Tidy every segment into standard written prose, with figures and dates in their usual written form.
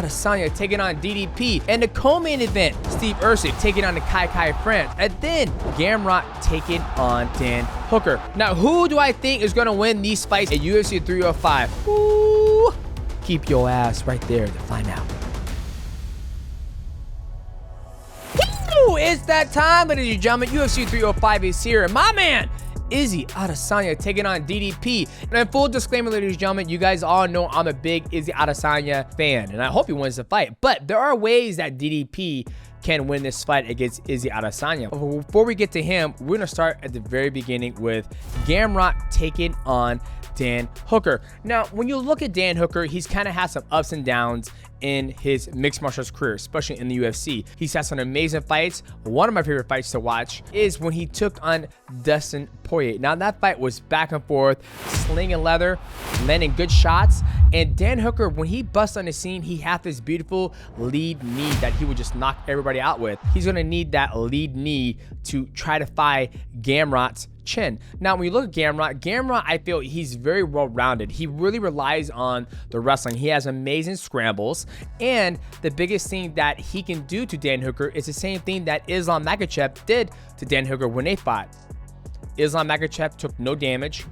Adesanya taking on DDP. And the co-main event, Steve Erceg taking on the Kai France. And then Gamrot taking on Dan Hooker. Now, who do I think is going to win these fights at UFC 305? Ooh, keep your ass right there to find out. It's that time, ladies and gentlemen. UFC 305 is here, and my man, Izzy Adesanya taking on DDP. And full disclaimer, ladies and gentlemen, you guys all know I'm a big Izzy Adesanya fan, and I hope he wins the fight. But there are ways that DDP can win this fight against Izzy Adesanya. Before we get to him, we're gonna start at the very beginning with Gamrot taking on Dan Hooker. Now, when you look at Dan Hooker, he's kind of had some ups and downs in his mixed martial arts career, especially in the UFC. He's had some amazing fights. One of my favorite fights to watch is when he took on Dustin Poirier. Now, that fight was back and forth, slinging leather, landing good shots. And Dan Hooker, when he busts on the scene, he had this beautiful lead knee that he would just knock everybody out with. He's gonna need that lead knee to try to fight Gamrot's chin. Now, when you look at Gamrot, I feel he's very well-rounded. He really relies on the wrestling. He has amazing scrambles, and the biggest thing that he can do to Dan Hooker is the same thing that Islam Makhachev did to Dan Hooker when they fought. Islam Makhachev took no damage,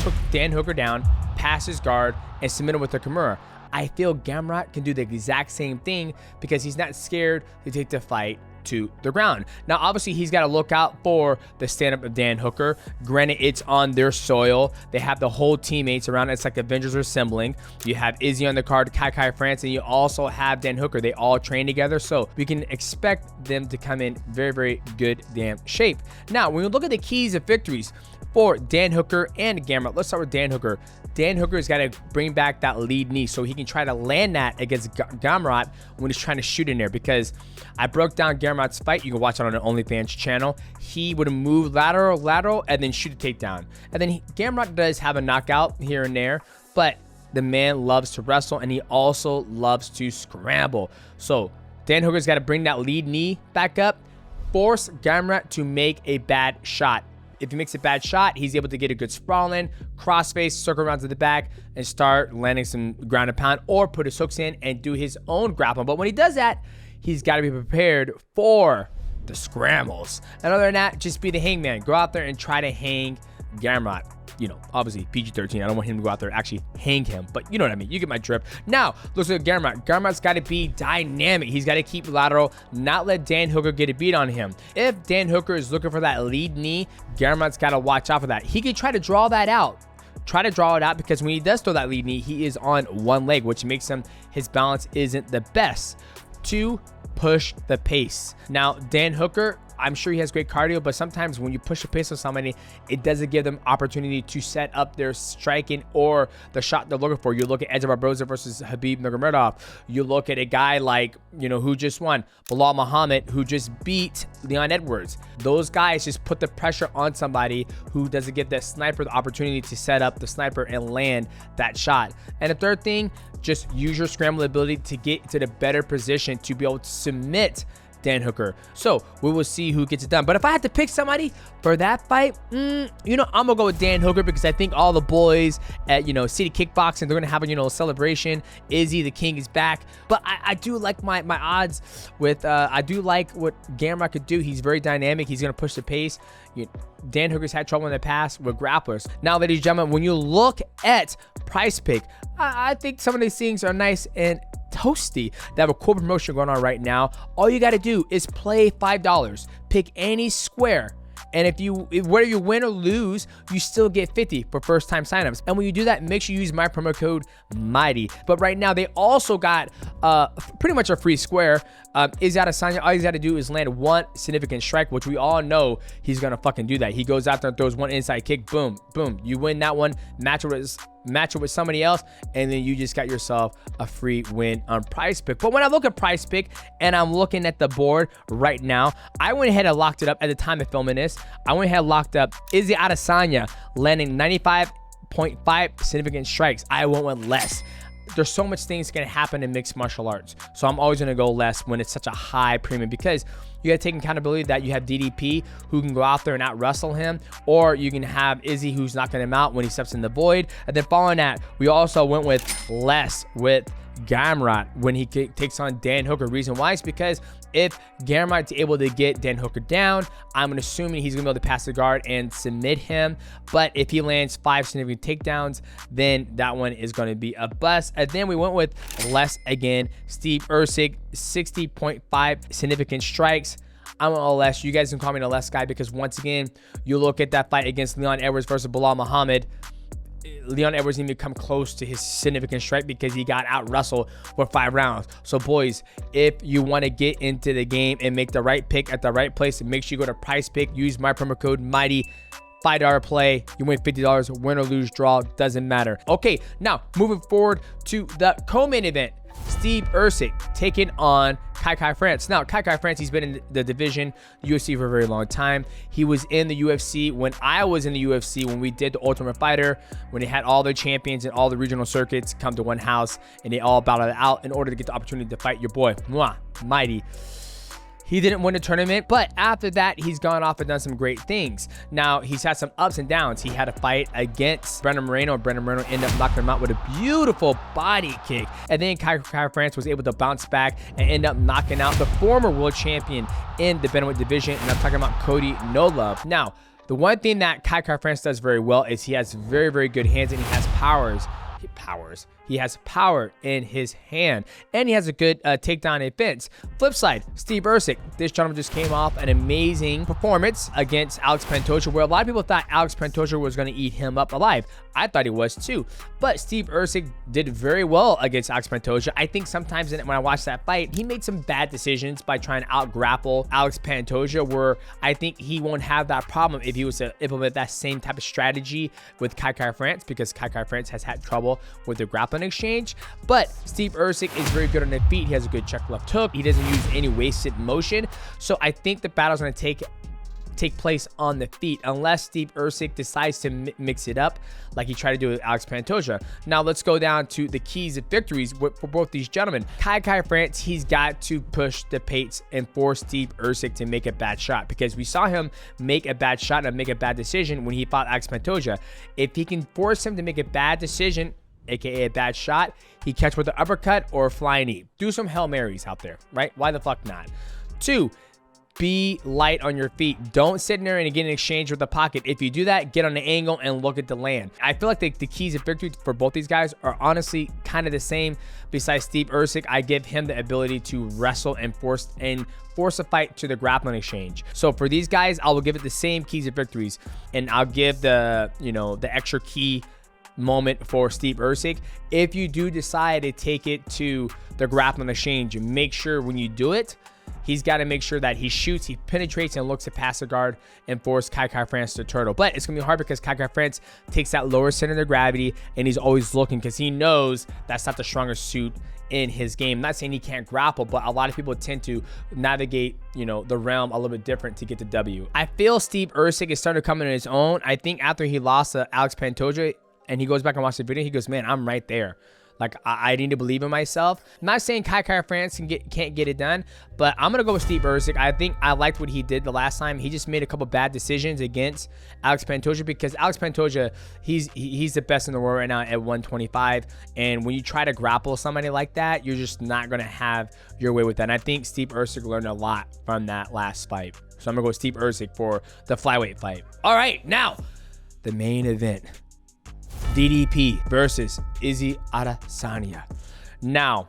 took Dan Hooker down, passed his guard, and submitted with a Kimura. I feel Gamrot can do the exact same thing because he's not scared to take the fight to the ground. Now, obviously, he's got to look out for the stand-up of Dan Hooker. Granted, it's on their soil. They have the whole teammates around. It's like Avengers are assembling. You have Izzy on the card, Kai France, and you also have Dan Hooker. They all train together, so we can expect them to come in very, very good damn shape. Now, when you look at the keys of victories for Dan Hooker and Gamrot, let's start with Dan Hooker. Dan Hooker's got to bring back that lead knee so he can try to land that against Gamrot when he's trying to shoot in there, because I broke down Gamrot's fight. You can watch it on the OnlyFans channel. He would move lateral, and then shoot a takedown. And then Gamrot does have a knockout here and there, but the man loves to wrestle, and he also loves to scramble. So Dan Hooker's got to bring that lead knee back up, force Gamrot to make a bad shot. If he makes a bad shot, he's able to get a good sprawl in, crossface, circle around to the back, and start landing some ground and pound, or put his hooks in and do his own grappling. But when he does that, he's got to be prepared for the scrambles. And other than that, just be the hangman. Go out there and try to hang Gamrot. You know, obviously PG-13. I don't want him to go out there and actually hang him, but you know what I mean. You get my drip. Now, let's look at Gamrot. Gamrot's got to be dynamic. He's got to keep lateral, not let Dan Hooker get a beat on him. If Dan Hooker is looking for that lead knee, Gamrot's got to watch out for that. He can try to draw that out. Try to draw it out, because when he does throw that lead knee, he is on one leg, which makes his balance isn't the best. To push the pace. Now, Dan Hooker, I'm sure he has great cardio, but sometimes when you push the pace on somebody, it doesn't give them opportunity to set up their striking or the shot they're looking for. You look at Edge Barboza versus Khabib Nurmagomedov. You look at a guy like, who just won, Bilal Muhammad, who just beat Leon Edwards. Those guys just put the pressure on somebody who doesn't give that sniper the opportunity to set up the sniper and land that shot. And the third thing, just use your scramble ability to get to the better position to be able to submit Dan Hooker. So we will see who gets it done. But if I had to pick somebody for that fight, I'm gonna go with Dan Hooker, because I think all the boys at City Kickboxing, they're gonna have a celebration. Izzy the King is back. But I do like my odds with I do like what Gamrot could do. He's very dynamic. He's gonna push the pace. Dan Hooker's had trouble in the past with grapplers. Now, ladies and gentlemen, when you look at PrizePicks, I think some of these things are nice and toasty. They have a cool promotion going on right now. All you got to do is play $5, pick any square, and whether you win or lose, you still get 50 for first time signups. And when you do that, make sure you use my promo code MIGHTY. But right now, they also got pretty much a free square. Izzy Adesanya, all he's got to do is land one significant strike, which we all know he's gonna fucking do that. He goes out there and throws one inside kick, boom, boom. You win that one, match it with somebody else, and then you just got yourself a free win on PrizePicks. But when I look at PrizePicks and I'm looking at the board right now, I went ahead and locked it up at the time of filming this. I went ahead and locked up Izzy Adesanya landing 95.5 significant strikes. I went with less. There's so much things can happen in mixed martial arts, so I'm always going to go less when it's such a high premium, because you got to take accountability that you have DDP who can go out there and out wrestle him, or you can have Izzy who's knocking him out when he steps in the void. And then following that, we also went with less with Gamrot when he takes on Dan Hooker. Reason why is because if Gamrot's able to get Dan Hooker down, I'm assuming he's going to be able to pass the guard and submit him. But if he lands 5 significant takedowns, then that one is going to be a bust. And then we went with less again. Steve Erceg, 60.5 significant strikes. I'm a less. You guys can call me the less guy because once again, you look at that fight against Leon Edwards versus Bilal Muhammad. Leon Edwards didn't even come close to his significant strike because he got out wrestled for 5 rounds. So boys, if you want to get into the game and make the right pick at the right place, make sure you go to PrizePicks, use my promo code MIGHTY, $5 play, you win $50, win or lose, draw, doesn't matter. Okay, now moving forward to the co-main event. Steve Erceg taking on Kai France. Now, Kai France, he's been in the division, UFC for a very long time. He was in the UFC when I was in the UFC, when we did the Ultimate Fighter, when they had all their champions and all the regional circuits come to one house, and they all battled it out in order to get the opportunity to fight your boy, Mighty. He didn't win the tournament, but after that, he's gone off and done some great things. Now, he's had some ups and downs. He had a fight against Brandon Moreno. Brandon Moreno ended up knocking him out with a beautiful body kick. And then Kai France was able to bounce back and end up knocking out the former world champion in the bantamweight division. And I'm talking about Cody No Love. Now, the one thing that Kai France does very well is he has very, very good hands and he has He has power in his hand, and he has a good takedown defense. Flip side, Steve Erceg. This gentleman just came off an amazing performance against Alex Pantoja, where a lot of people thought Alex Pantoja was going to eat him up alive. I thought he was too, but Steve Erceg did very well against Alex Pantoja. I think sometimes when I watched that fight, he made some bad decisions by trying to out-grapple Alex Pantoja, where I think he won't have that problem if he was to implement that same type of strategy with Kai France, because Kai France has had trouble with the grappling exchange. But Steve Erceg is very good on the feet. He has a good check left hook. He doesn't use any wasted motion. So I think the battle's going to take place on the feet unless Steve Erceg decides to mix it up like he tried to do with Alex Pantoja. Now let's go down to the keys of victories for both these gentlemen. Kai France, he's got to push the pace and force Steve Erceg to make a bad shot, because we saw him make a bad shot and make a bad decision when he fought Alex Pantoja. If he can force him to make a bad decision, aka a bad shot, he catch with an uppercut or a flying knee. Do some Hail Marys out there, right? Why the fuck not? 2, be light on your feet. Don't sit in there and get an exchange with the pocket. If you do that, get on the angle and look at the land. I feel like the keys of victory for both these guys are honestly kind of the same. Besides Steve Erceg, I give him the ability to wrestle and force a fight to the grappling exchange. So for these guys, I will give it the same keys of victories, and I'll give the extra key moment for Steve Erceg. If you do decide to take it to the grappling exchange, make sure when you do it, he's got to make sure that he shoots, he penetrates, and looks to pass the guard and force Kai France to turtle. But it's going to be hard because Kai France takes that lower center of gravity, and he's always looking because he knows that's not the strongest suit in his game. I'm not saying he can't grapple, but a lot of people tend to navigate, the realm a little bit different to get the W. I feel Steve Erceg is starting to come in his own. I think after he lost to Alex Pantoja, and he goes back and watches the video, he goes, man, I'm right there. Like, I need to believe in myself. I'm not saying Kai France can't get it done, but I'm going to go with Steve Erceg. I think I liked what he did the last time. He just made a couple bad decisions against Alex Pantoja, because Alex Pantoja, he's the best in the world right now at 125. And when you try to grapple somebody like that, you're just not going to have your way with that. And I think Steve Erceg learned a lot from that last fight. So I'm going to go with Steve Erceg for the flyweight fight. All right, now the main event. DDP versus Izzy Adesanya. Now,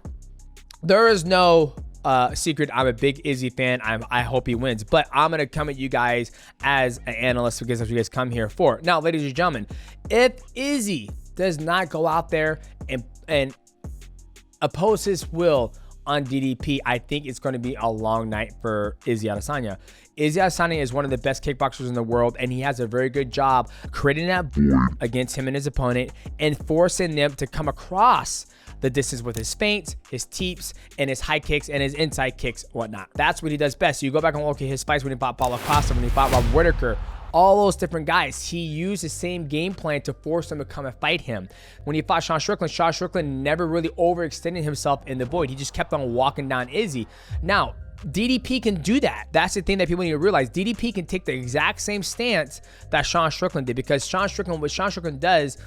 there is no secret. I'm a big Izzy fan. I hope he wins, but I'm going to come at you guys as an analyst, because that's what you guys come here for. Now, ladies and gentlemen, if Izzy does not go out there and oppose his will on DDP, I think it's going to be a long night for Izzy Adesanya. Izzy Adesanya is one of the best kickboxers in the world, and he has a very good job creating that board against him and his opponent and forcing them to come across the distance with his feints, his teeps, and his high kicks and his inside kicks, whatnot. That's what he does best. So you go back and look at his fights when he fought Paulo Costa, when he fought Robert Whittaker, all those different guys, he used the same game plan to force them to come and fight him. When he fought Sean Strickland never really overextended himself in the void. He just kept on walking down Izzy. Now, DDP can do that. That's the thing that people need to realize. DDP can take the exact same stance that Sean Strickland did, because what Sean Strickland does,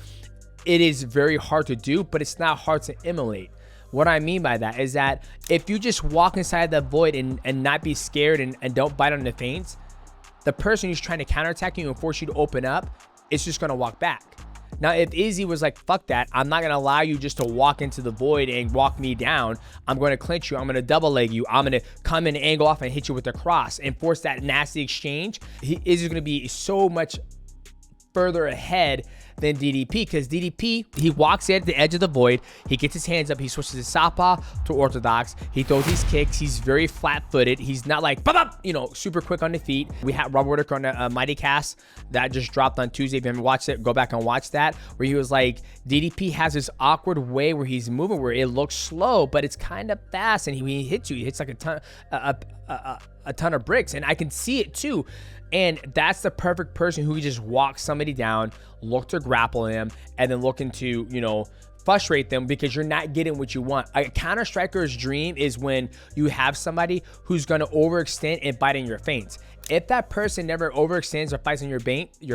it is very hard to do, but it's not hard to emulate. What I mean by that is that if you just walk inside the void and not be scared and don't bite on the feints, the person who's trying to counterattack you and force you to open up is just going to walk back. Now, if Izzy was like, fuck that, I'm not going to allow you just to walk into the void and walk me down. I'm going to clinch you. I'm going to double leg you. I'm going to come in, angle off, and hit you with the cross and force that nasty exchange. Izzy's going to be so much further ahead than DDP, because DDP, he walks in at the edge of the void, he gets his hands up, he switches his southpaw to orthodox, he throws these kicks, he's very flat-footed, he's not like, bop, bop, you know, super quick on the feet. We had Robert Whitaker on a Mighty Cast that just dropped on Tuesday. If you haven't watched it, go back and watch that, where he was like, DDP has this awkward way where he's moving, where it looks slow, but it's kind of fast, and he hits you, he hits like a ton of bricks, and I can see it too. And that's the perfect person who can just walk somebody down, look to grapple him, and then looking to, you know, frustrate them because you're not getting what you want. A counter striker's dream is when you have somebody who's going to overextend and bite in your feints. If that person never overextends or fights on your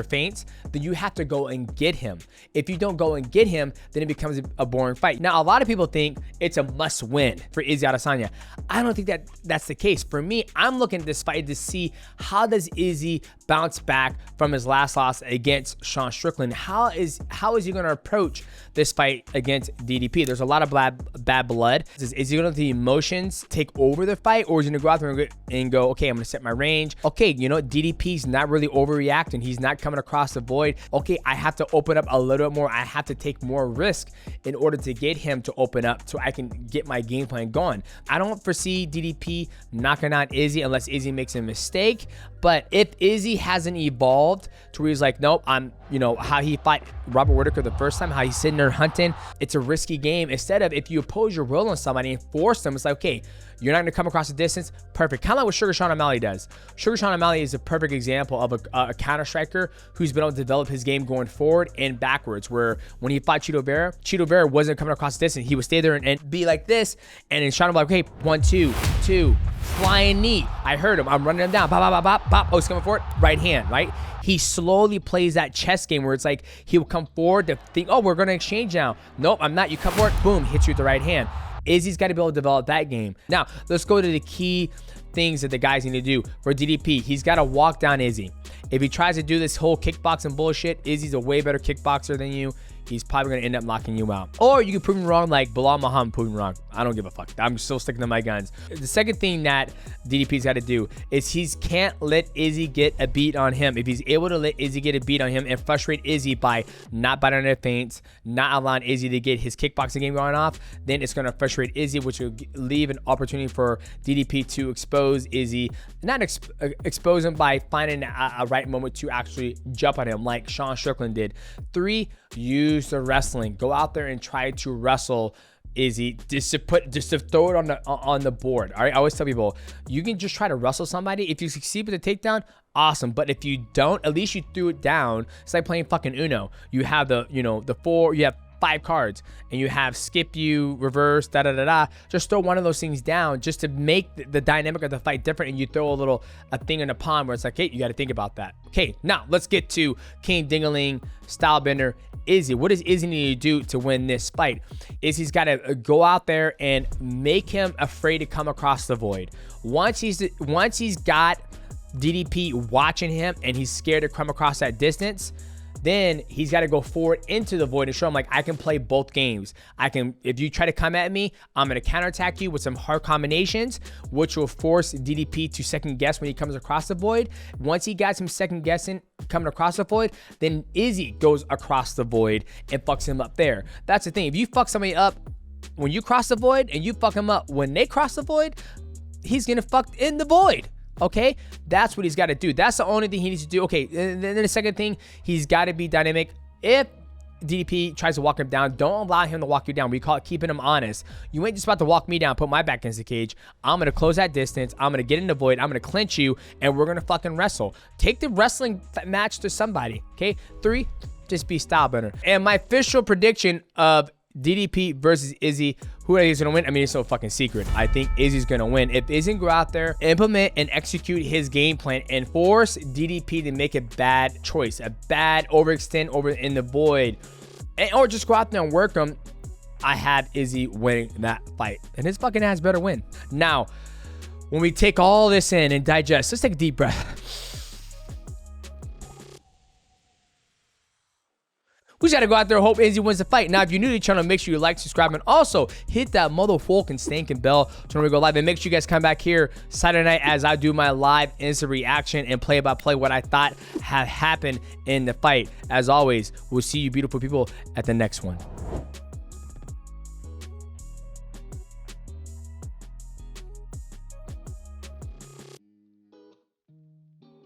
feints, then you have to go and get him. If you don't go and get him, then it becomes a boring fight. Now, a lot of people think it's a must win for Izzy Adesanya. I don't think that's the case. For me, I'm looking at this fight to see how does Izzy bounce back from his last loss against Sean Strickland. How is he going to approach this fight against DDP? There's a lot of bad blood. Is he going to let the emotions take over the fight, or is he going to go out there and go, okay, I'm going to set my range. Okay, you know, DDP's not really overreacting. He's not coming across the void. Okay, I have to open up a little bit more. I have to take more risk in order to get him to open up so I can get my game plan going. I don't foresee DDP knocking out Izzy unless Izzy makes a mistake. But if Izzy hasn't evolved to where he's like, nope, I'm, you know, how he fought Robert Whitaker the first time, how he's sitting there hunting, it's a risky game. Instead of, if you oppose your will on somebody and force them, it's like, okay, you're not going to come across the distance. Perfect. Kind of like what Sugar Sean O'Malley does. Sugar Sean O'Malley is a perfect example of a counter striker who's been able to develop his game going forward and backwards, where when he fought Cheeto Vera wasn't coming across the distance. He would stay there and be like this. And then Sean O'Malley, okay, 1, 2, flying knee. I heard him. I'm running him down. Bop, bop, bop, bop, bop. Oh, he's coming forward. Right hand, right? He slowly plays that chess game where it's like he'll come forward to think, oh, we're going to exchange now. Nope, I'm not. You come forward. Boom, hits you with the right hand. Izzy's got to be able to develop that game. Now, let's go to the key things that the guys need to do. For DDP, he's got to walk down Izzy. If he tries to do this whole kickboxing bullshit, Izzy's a way better kickboxer than you. He's probably going to end up knocking you out. Or you can prove him wrong like Bilal Muhammad proved him wrong. I don't give a fuck. I'm still sticking to my guns. The second thing that DDP's got to do is he can't let Izzy get a beat on him. If he's able to let Izzy get a beat on him and frustrate Izzy by not biting on their feints, not allowing Izzy to get his kickboxing game going off, then it's going to frustrate Izzy, which will leave an opportunity for DDP to expose Izzy. Not expose him by finding a right moment to actually jump on him like Sean Strickland did. 3, use the wrestling. Go out there and try to wrestle Izzy just to throw it on the board. All right, I always tell people, you can just try to wrestle somebody. If you succeed with the takedown, awesome. But if you don't, at least you threw it down. It's like playing fucking Uno. You have the 4, you have 5 cards, and you have skip you, reverse, just throw one of those things down just to make the dynamic of the fight different, and you throw a thing in the pond where it's like, hey, you got to think about that. Okay, now let's get to King Dingaling, Stylebender, Izzy. What does Izzy need to do to win this fight? Izzy's got to go out there and make him afraid to come across the void. Once he's got DDP watching him and he's scared to come across that distance, then he's got to go forward into the void and show him, like, I can play both games. If you try to come at me, I'm going to counterattack you with some hard combinations, which will force DDP to second guess when he comes across the void. Once he got him second guessing coming across the void, then Izzy goes across the void and fucks him up there. That's the thing. If you fuck somebody up when you cross the void and you fuck him up when they cross the void, he's going to fuck in the void. Okay, that's what he's got to do. That's the only thing he needs to do. Okay, and then the second thing, he's got to be dynamic. If DDP tries to walk him down, don't allow him to walk you down. We call it keeping him honest. You ain't just about to walk me down, put my back against the cage. I'm going to close that distance. I'm going to get in the void. I'm going to clinch you, and we're going to fucking wrestle. Take the wrestling match to somebody. Okay, 3, just be Stylebender. And my official prediction of DDP versus Izzy, who is going to win? I mean, it's so fucking secret. I think Izzy's going to win. If Izzy can go out there, implement and execute his game plan and force DDP to make a bad choice, a bad overextend over in the void, or just go out there and work him, I have Izzy winning that fight. And his fucking ass better win. Now, when we take all this in and digest, let's take a deep breath. We just gotta go out there and hope Izzy wins the fight. Now, if you're new to the channel, make sure you like, subscribe, and also hit that motherfucking stinking bell to when we go live. And make sure you guys come back here Saturday night as I do my live instant reaction and play-by-play what I thought had happened in the fight. As always, we'll see you beautiful people at the next one.